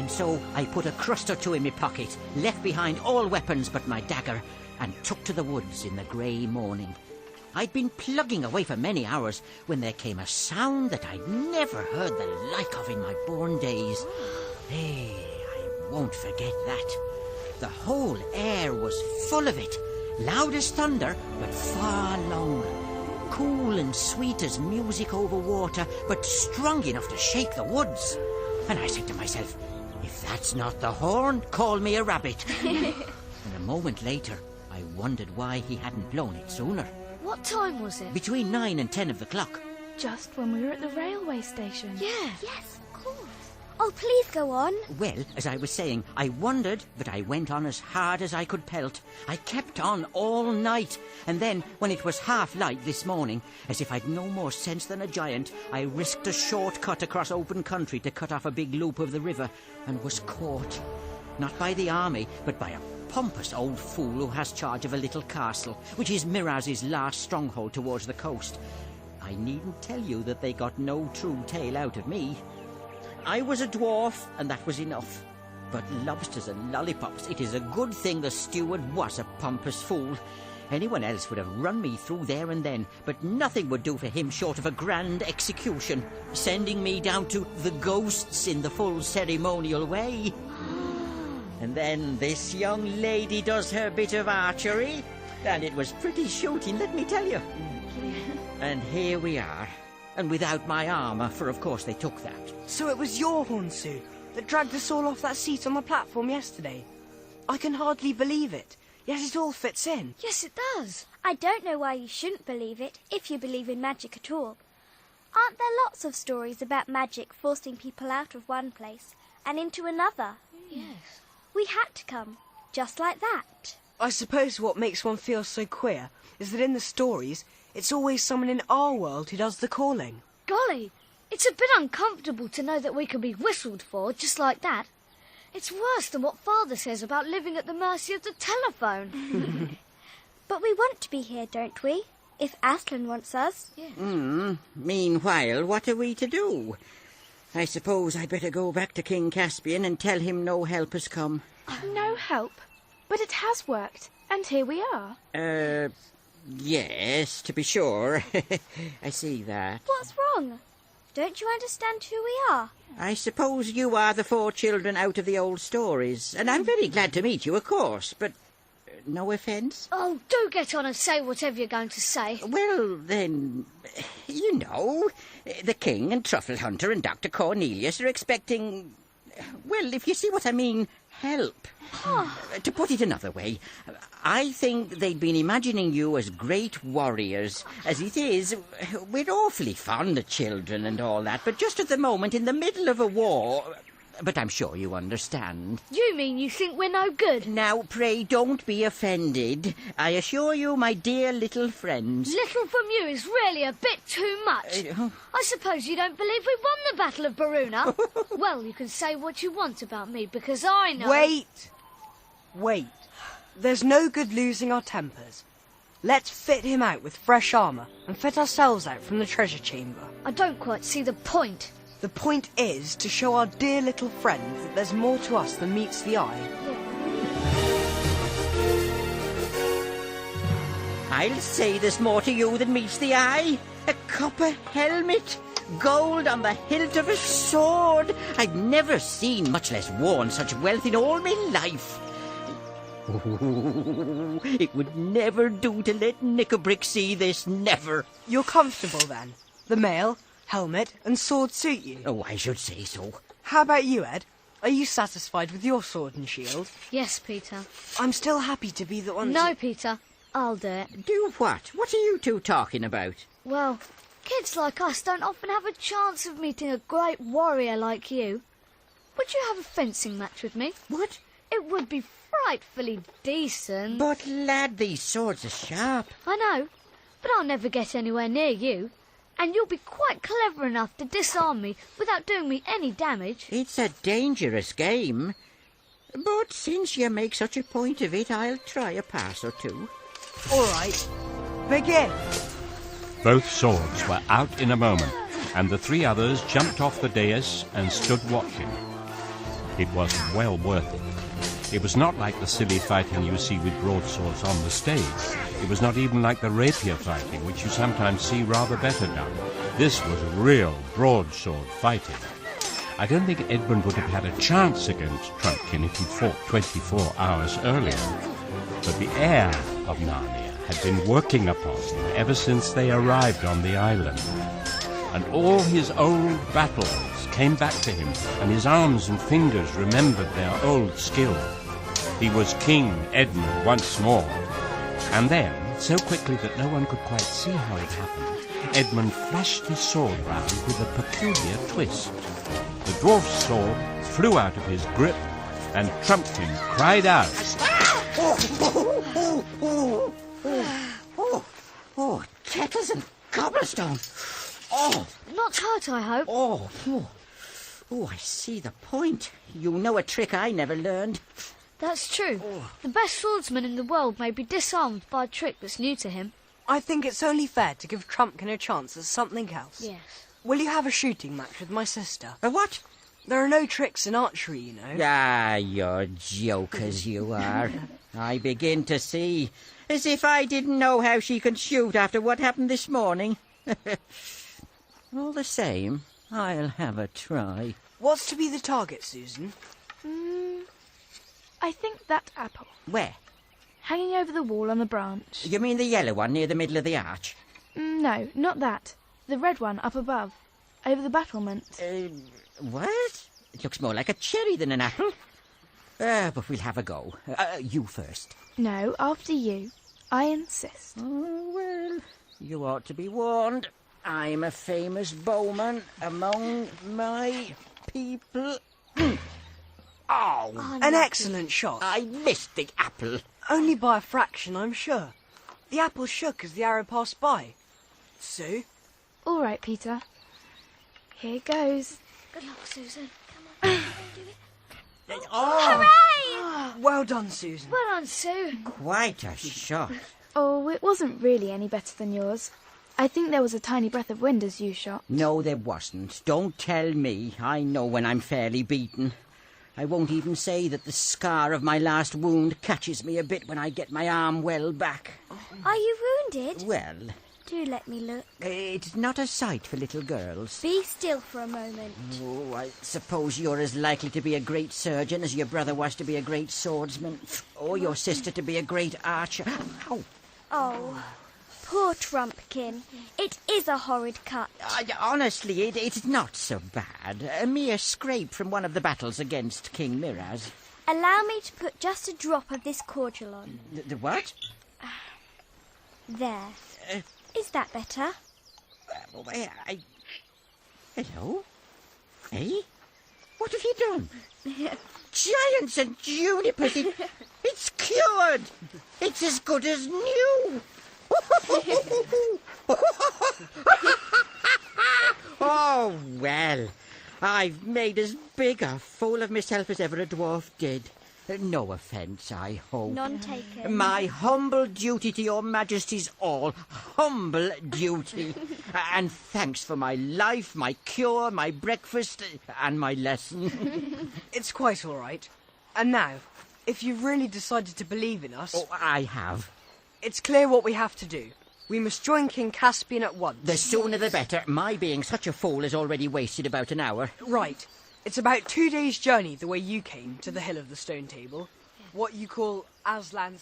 And so I put a crust or two in my pocket, left behind all weapons but my dagger, and took to the woods in the grey morning. I'd been plugging away for many hours when there came a sound that I'd never heard the like of in my born days. Hey, I won't forget that. The whole air was full of it, loud as thunder, but far longer. Cool and sweet as music over water, but strong enough to shake the woods. And I said to myself, if that's not the horn, call me a rabbit. And a moment later, I wondered why he hadn't blown it sooner. What time was it? Between 9 and 10 of the clock. Just when we were at the railway station. Yeah. Yes, of course. Oh, please go on. Well, as I was saying, I wondered, but I went on as hard as I could pelt. I kept on all night, and then, when it was half light this morning, as if I'd no more sense than a giant, I risked a shortcut across open country to cut off a big loop of the river, and was caught. Not by the army, but by a pompous old fool who has charge of a little castle, which is Miraz's last stronghold towards the coast. I needn't tell you that they got no true tale out of me. I was a dwarf, and that was enough. But lobsters and lollipops, it is a good thing the steward was a pompous fool. Anyone else would have run me through there and then, but nothing would do for him short of a grand execution, sending me down to the ghosts in the full ceremonial way. And then this young lady does her bit of archery, and it was pretty shooting, let me tell you. And here we are. And without my armour, for of course they took that. So it was your horn, Sue, that dragged us all off that seat on the platform yesterday. I can hardly believe it, yet it all fits in. Yes, it does. I don't know why you shouldn't believe it, if you believe in magic at all. Aren't there lots of stories about magic forcing people out of one place and into another? Yes. We had to come, just like that. I suppose what makes one feel so queer is that in the stories, it's always someone in our world who does the calling. Golly, it's a bit uncomfortable to know that we can be whistled for just like that. It's worse than what Father says about living at the mercy of the telephone. But we want to be here, don't we? If Aslan wants us. Yeah. Meanwhile, what are we to do? I suppose I'd better go back to King Caspian and tell him no help has come. No help. But it has worked, and here we are. Yes, to be sure. I see that. What's wrong? Don't you understand who we are? I suppose you are the 4 children out of the old stories, and I'm very glad to meet you, of course, but no offence? Oh, do get on and say whatever you're going to say. Well, then, you know, the King and Truffle Hunter and Dr. Cornelius are expecting, well, if you see what I mean, help. To put it another way, I think they'd been imagining you as great warriors. As it is, we're awfully fond of children and all that, but just at the moment, in the middle of a war... But I'm sure you understand. You mean you think we're no good? Now, pray don't be offended. I assure you, my dear little friends... Little from you is really a bit too much. I suppose you don't believe we won the Battle of Baruna? Well, you can say what you want about me, because I know... Wait. There's no good losing our tempers. Let's fit him out with fresh armour and fit ourselves out from the treasure chamber. I don't quite see the point. The point is to show our dear little friend that there's more to us than meets the eye. I'll say there's more to you than meets the eye. A copper helmet, gold on the hilt of a sword. I've never seen, much less worn, such wealth in all my life. Ooh, it would never do to let Knickerbrick see this, never. You're comfortable then? The mail, helmet and sword suit you? Oh, I should say so. How about you, Ed? Are you satisfied with your sword and shield? Yes, Peter. I'm still happy to be the one No, Peter. I'll do it. Do what? What are you two talking about? Well, kids like us don't often have a chance of meeting a great warrior like you. Would you have a fencing match with me? What? It would be frightfully decent. But, lad, these swords are sharp. I know, but I'll never get anywhere near you. And you'll be quite clever enough to disarm me without doing me any damage. It's a dangerous game. But since you make such a point of it, I'll try a pass or two. All right. Begin. Both swords were out in a moment, and the 3 others jumped off the dais and stood watching. it was well worth it. It was not like the silly fighting you see with broadswords on the stage. It was not even like the rapier fighting, which you sometimes see rather better done. This was real broadsword fighting. I don't think Edmund would have had a chance against Trumpkin if he'd fought 24 hours earlier. But the heir of Narnia had been working upon him ever since they arrived on the island. And all his old battles came back to him, and his arms and fingers remembered their old skill. He was King Edmund once more. And then, so quickly that no one could quite see how it happened, Edmund flashed his sword round with a peculiar twist. The dwarf's sword flew out of his grip, and Trumpkin cried out. Oh, kettles and cobblestone. Oh, Not hurt, I hope. oh, I see the point. You know a trick I never learned. That's true. The best swordsman in the world may be disarmed by a trick that's new to him. I think it's only fair to give Trumpkin a chance at something else. Yes. Will you have a shooting match with my sister? A what? There are no tricks in archery, you know. Ah, you're jokers, you are. I begin to see. As if I didn't know how she can shoot after what happened this morning. All the same, I'll have a try. What's to be the target, Susan? I think that apple, Where? hanging over the wall on the branch. You mean the yellow one near the middle of the arch? No, not that. The red one up above, over the battlement. What? It looks more like a cherry than an apple. But we'll have a go. You first. No, after you. I insist. Oh, well, you ought to be warned. I'm a famous bowman among my people. Oh, An excellent shot. I missed the apple. Only by a fraction, I'm sure. The apple shook as the arrow passed by. Sue? All right, Peter. Here goes. Good luck, Susan. Come on, do it. Oh, Well done, Susan. Well done, Sue. quite a shot. Oh, it wasn't really any better than yours. I think there was a tiny breath of wind as you shot. No, there wasn't. Don't tell me. I know when I'm fairly beaten. I won't even say that the scar of my last wound catches me a bit when I get my arm well back. Are you wounded? Well, Do let me look. it's not a sight for little girls. Be still for a moment. Oh, I suppose you're as likely to be a great surgeon as your brother was to be a great swordsman, or your sister to be a great archer. Ow. Oh, poor Trumpkin. It is a horrid cut. Honestly, it's not so bad. A mere scrape from one of the battles against King Miraz. Allow me to put just a drop of this cordial on. The what? There. Is that better? Hello? Hey? What have you done? Giants and junipers! It's cured! It's as good as new! Oh, well, I've made as big a fool of myself as ever a dwarf did. No offence, I hope. None taken. My humble duty to your majesty's all. Humble duty. And thanks for my life, my cure, my breakfast, and my lesson. It's quite all right. And now, if you've really decided to believe in us, Oh, I have. it's clear what we have to do. We must join King Caspian at once. The sooner the better. My being such a fool has already wasted about an hour. Right. It's about 2 days' journey the way you came to the Hill of the Stone Table. What you call Aslan's